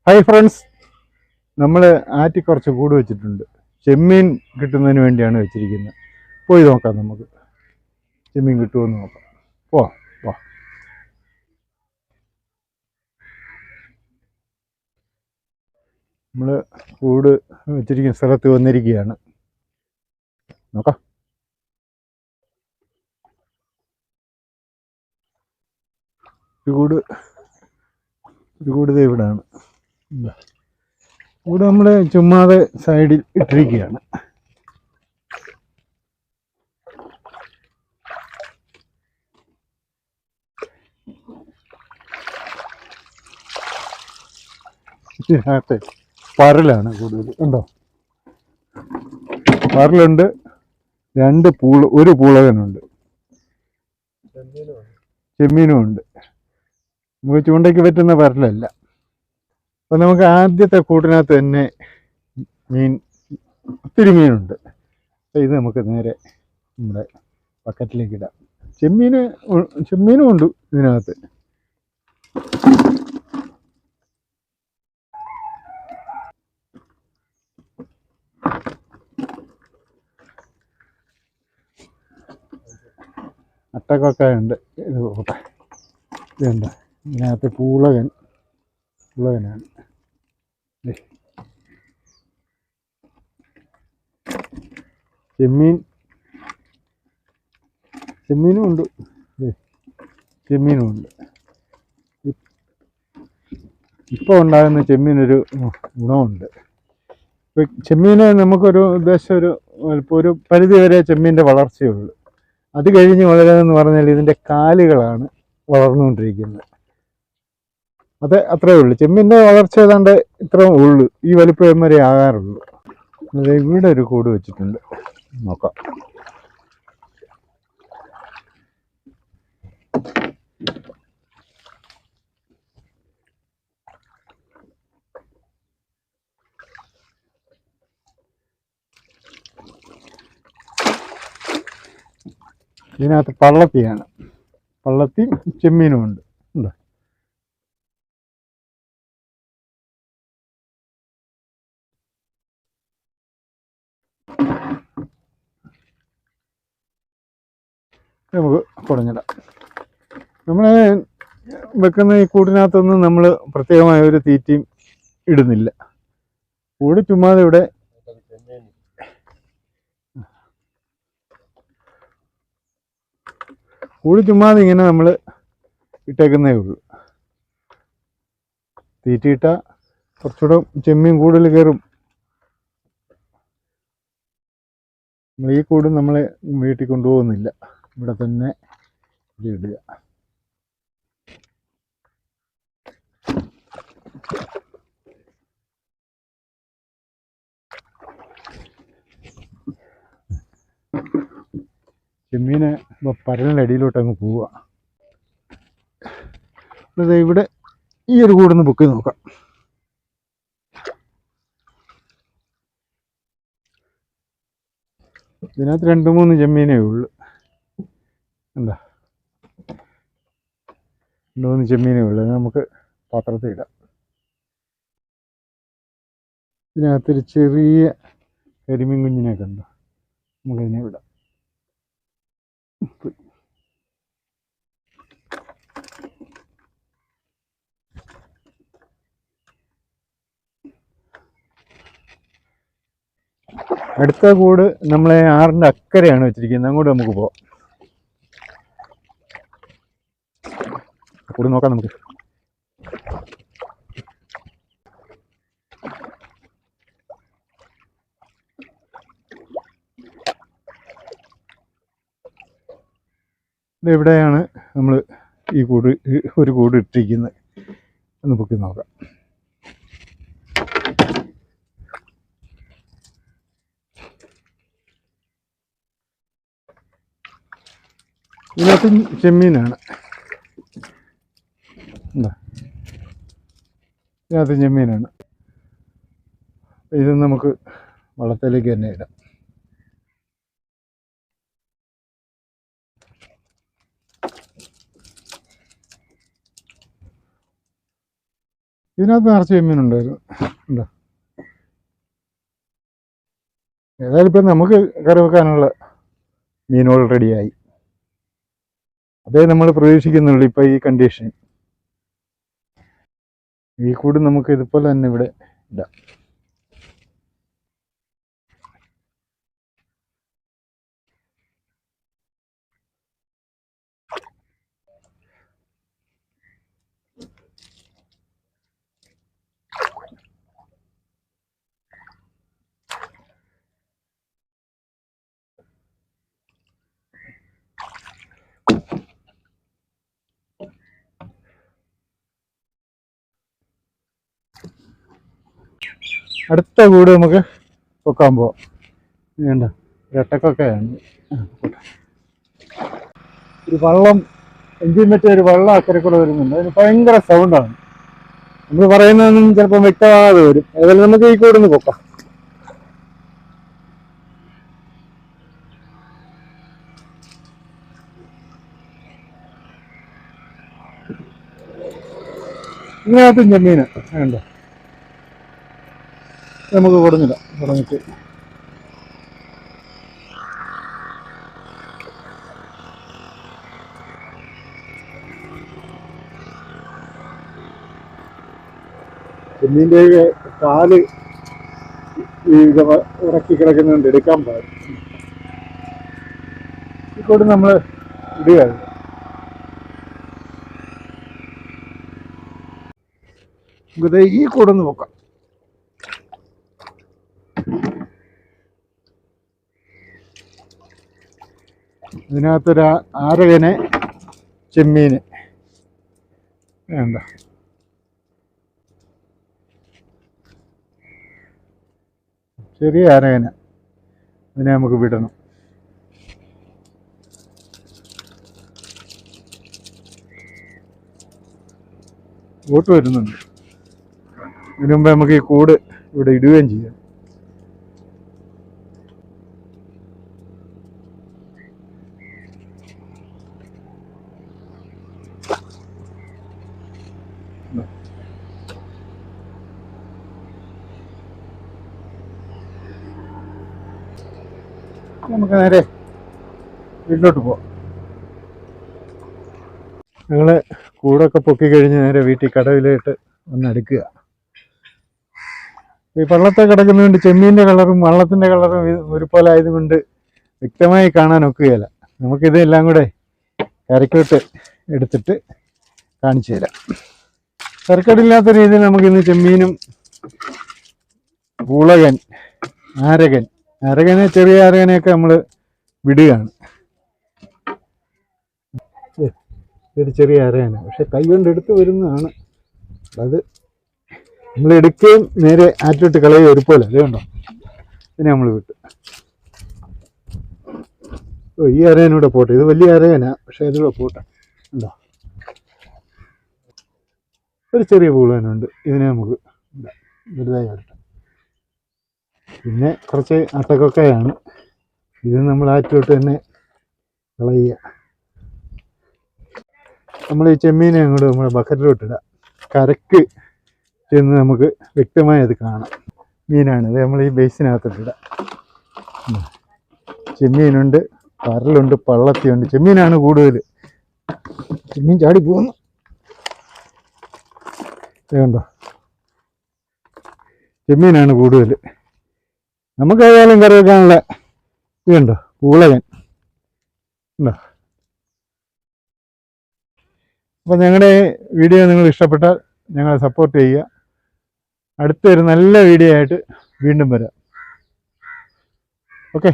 Hi friends, നമ്മൾ ആറ്റി കുറച്ച് കൂട് വെച്ചിട്ടുണ്ട്. ചെമ്മീൻ കിട്ടുന്നതിന് വേണ്ടിയാണ് വെച്ചിരിക്കുന്നത്. പോയി നോക്കാം, നമുക്ക് ചെമ്മീൻ കിട്ടുമെന്ന് നോക്കാം. പോ വാ. നമ്മൾ കൂട് വെച്ചിരിക്കുന്ന സ്ഥലത്ത് വന്നിരിക്കുകയാണ്. നോക്കാം. ഒരു കൂട് ദേ ഇവിടാണ്. കൂട് നമ്മൾ ചുമ്മാതെ സൈഡിൽ ഇട്ടിരിക്കുകയാണ്. ഇതിനകത്ത് പരലാണ് കൂടുതൽ. ഉണ്ടോ? പരലുണ്ട്, ഒരു പൂളകനുണ്ട്, ചെമ്മീനും ഉണ്ട്. നമുക്ക് ചൂണ്ടയ്ക്ക് പറ്റുന്ന പരലല്ല. അപ്പം നമുക്ക് ആദ്യത്തെ കൂട്ടിനകത്ത് തന്നെ ഒത്തിരി മീനുണ്ട്. ഇത് നമുക്ക് നേരെ നമ്മുടെ ബക്കറ്റിലേക്ക് ഇടാം. ചെമ്മീനും ഉണ്ട് ഇതിനകത്ത്. അട്ടക്കൊക്കയുണ്ട്. ഇതുണ്ട്. ഇതിനകത്ത് പൂളകനാണ്. ചെമ്മീനും ഉണ്ട്. ഇപ്പോൾ ഉണ്ടാകുന്ന ചെമ്മീനൊരു ഗുണമുണ്ട്. ചെമ്മീന് നമുക്കൊരു ഉദ്ദേശം ഒരു പരിധി വരെ ചെമ്മീൻ്റെ വളർച്ചയുള്ളൂ. അത് കഴിഞ്ഞ് വളരുന്നതെന്ന് പറഞ്ഞാൽ ഇതിൻ്റെ കാലുകളാണ് വളർന്നുകൊണ്ടിരിക്കുന്നത്. അത്രേ ഉള്ളൂ. ചെമ്മീൻ്റെ വളർച്ച ഏതാണ്ട് ഇത്രേ ഉള്ളൂ. ഈ വലിപ്പം വരെ ആകാറുള്ളൂ. ഇവിടെ ഒരു കൂട് വെച്ചിട്ടുണ്ട്, നോക്കാം. ഇതിനകത്ത് പള്ളത്തി ചെമ്മീനും ഉണ്ട്. നമുക്ക് കുടഞ്ഞിടാം. നമ്മൾ വെക്കുന്ന ഈ കൂടിനകത്തൊന്നും നമ്മൾ പ്രത്യേകമായ ഒരു തീറ്റയും ഇടുന്നില്ല. കൂട് ചുമ്മാതെ ഇവിടെ ഇങ്ങനെ നമ്മൾ ഇട്ടേക്കുന്നേ ഉള്ളൂ. തീറ്റയിട്ടാൽ കുറച്ചുകൂടെ ചെമ്മീൻ കൂടുതൽ കയറും. നമ്മൾ ഈ കൂട് നമ്മളെ വീട്ടിൽ കൊണ്ടുപോകുന്നില്ല, ഇവിടെ തന്നെ ഇടുക. ചെമ്മീന് പരലിൻ്റെ അടിയിലോട്ട് അങ്ങ് പോവുക. ഇവിടെ ഈ ഒരു കൂടൊന്ന് ബുക്ക് ചെയ്ത് നോക്കാം. ഇതിനകത്ത് 2-3 ചെമ്മീനേ ഉള്ളൂ. എന്താ, 2-3 ചെമ്മീനേ ഉള്ളൂ. നമുക്ക് പാത്രത്തിൽ ഇടാം. ഇതിനകത്തൊരു ചെറിയ കരിമീൻ കുഞ്ഞിനെയൊക്കെ ഉണ്ടോ, നമുക്കതിനെ വിടാം. അടുത്ത കൂട് നമ്മളെ ആറിൻ്റെ അക്കരെയാണ് വെച്ചിരിക്കുന്നത്. അങ്ങോട്ട് നമുക്ക് പോവാം. കൂട് നോക്കാം നമുക്ക്. ഇവിടെയാണ് നമ്മൾ ഒരു കൂട് ഇട്ടിരിക്കുന്നത്. ഒന്ന് പൊക്കി നോക്കാം. ഇതിനകത്ത് ചെമ്മീനാണ്. ഇതിനകത്ത് ചെമ്മീനാണ്. ഇത് നമുക്ക് വള്ളത്തിലേക്ക് തന്നെ ഇടാം. ഇതിനകത്ത് നിറച്ച് ചെമ്മീനുണ്ടായിരുന്നു. ഉണ്ടോ? ഏതായാലും ഇപ്പം നമുക്ക് കറി വെക്കാനുള്ള മീനുകൾ റെഡിയായി. അതേ നമ്മൾ പ്രതീക്ഷിക്കുന്നുള്ളൂ ഇപ്പം ഈ കണ്ടീഷൻ. ഈ കൂട് നമുക്ക് ഇതുപോലെ തന്നെ ഇവിടെ ഇടാം. അടുത്ത കൂട് നമുക്ക് വെക്കാൻ പോവാം. വേണ്ട ഇരട്ടക്കൊക്കെയാണ്. ഒരു വള്ളം എഞ്ചിൻ വെച്ച ഒരു വള്ളം അക്കരക്കൂടെ വരുന്നുണ്ട്. അതിന് ഭയങ്കര സൗണ്ടാണ്. നമ്മൾ പറയുന്നതൊന്നും ചിലപ്പോൾ വ്യക്തമാകാതെ വരും. ഏതായാലും നമുക്ക് ഈ കൂടെ ഒന്ന് പൊക്കാം. ഇതിനകത്തും ചെമ്മീന് വേണ്ട, നമുക്ക് കൊടുങ്ങില്ല. തുടങ്ങിട്ട് ചെമ്മീൻ്റെ കാല് ഉറക്കി കിടക്കുന്നുണ്ട്, എടുക്കാൻ പാടില്ല. ഈ കൂടെ നമ്മൾ ഇടുകയാണ്. നമുക്ക് ഈ കൂടൊന്ന് നോക്കാം. ഇതിനകത്തൊരു ആരകനെ ചെമ്മീന് വേണ്ട, ചെറിയ ആരകന. ഇതിനെ നമുക്ക് വിടണം. ബോട്ട് വരുന്നുണ്ട്. ഇതിനു മുമ്പ് നമുക്ക് ഈ കൂട് ഇവിടെ ഇടുകയും ചെയ്യാം. നമുക്ക് നേരെ വീട്ടിലോട്ട് പോവാം. ഞങ്ങൾ കൂടൊക്കെ പൊക്കി കഴിഞ്ഞ് നേരെ വീട്ടിൽ കടവിലായിട്ട് ഒന്ന് അടുക്കുക. ഈ വള്ളത്തെ കിടക്കുന്നതുകൊണ്ട് ചെമ്മീൻ്റെ കളറും വള്ളത്തിൻ്റെ കളറും ഒരുപോലെ ആയതുകൊണ്ട് വ്യക്തമായി കാണാൻ ഒക്കുകയില്ല. നമുക്കിതെല്ലാം കൂടെ കരക്കോട്ട് എടുത്തിട്ട് കാണിച്ചു തരാം. കരക്കടില്ലാത്ത രീതിയിൽ നമുക്കിന്ന് ചെമ്മീനും പൂളകൻ, ആരകനെ ചെറിയ ആരകനെയൊക്കെ നമ്മൾ വിടുകയാണ്. ഇതൊരു ചെറിയ ആരകന, പക്ഷെ കൈ കൊണ്ട് എടുത്ത് വരുന്നതാണ്. അത് നമ്മൾ എടുക്കുകയും നേരെ ആറ്റിലോട്ട് കളയുക ഒരുപോലെ. അതേ ഉണ്ടോ? ഇതിനെ നമ്മൾ വിട്ടു. ഈ അരയനൂടെ പോട്ടെ. ഇത് വലിയ അരയന, പക്ഷെ ഇതിലൂടെ പോട്ടെ. ഉണ്ടോ? ഒരു ചെറിയ പൂളനുണ്ട്. ഇതിനെ നമുക്ക് വലുതായി വരട്ടെ. പിന്നെ കുറച്ച് അട്ടക്കൊക്കയാണ്. ഇത് നമ്മൾ ആറ്റിലോട്ട് തന്നെ കളയുക. നമ്മൾ ഈ ചെമ്മീനെ അങ്ങോട്ട് നമ്മുടെ ബക്കറ്റിലോട്ട് ഇടുക. കരക്ക് ചെന്ന് നമുക്ക് വ്യക്തമായി അത് കാണാം. മീനാണ് ഇത്. നമ്മൾ ഈ ബേസിനകത്തോട്ടിടുക. ചെമ്മീനുണ്ട്, പരലുണ്ട്, പള്ളത്തിയുണ്ട്. ചെമ്മീനാണ് കൂടുതൽ. ചെമ്മീൻ ചാടി പോകുന്നു. കണ്ടോ? ചെമ്മീനാണ് കൂടുതൽ. നമുക്കേതായാലും കറി വെക്കാനുള്ള ഇതുണ്ടോ? പൂളകൻ ഉണ്ടോ? അപ്പോൾ ഞങ്ങളുടെ വീഡിയോ നിങ്ങൾ ഇഷ്ടപ്പെട്ടാൽ ഞങ്ങളെ സപ്പോർട്ട് ചെയ്യുക. അടുത്തൊരു നല്ല വീഡിയോ ആയിട്ട് വീണ്ടും വരാം. ഓക്കെ.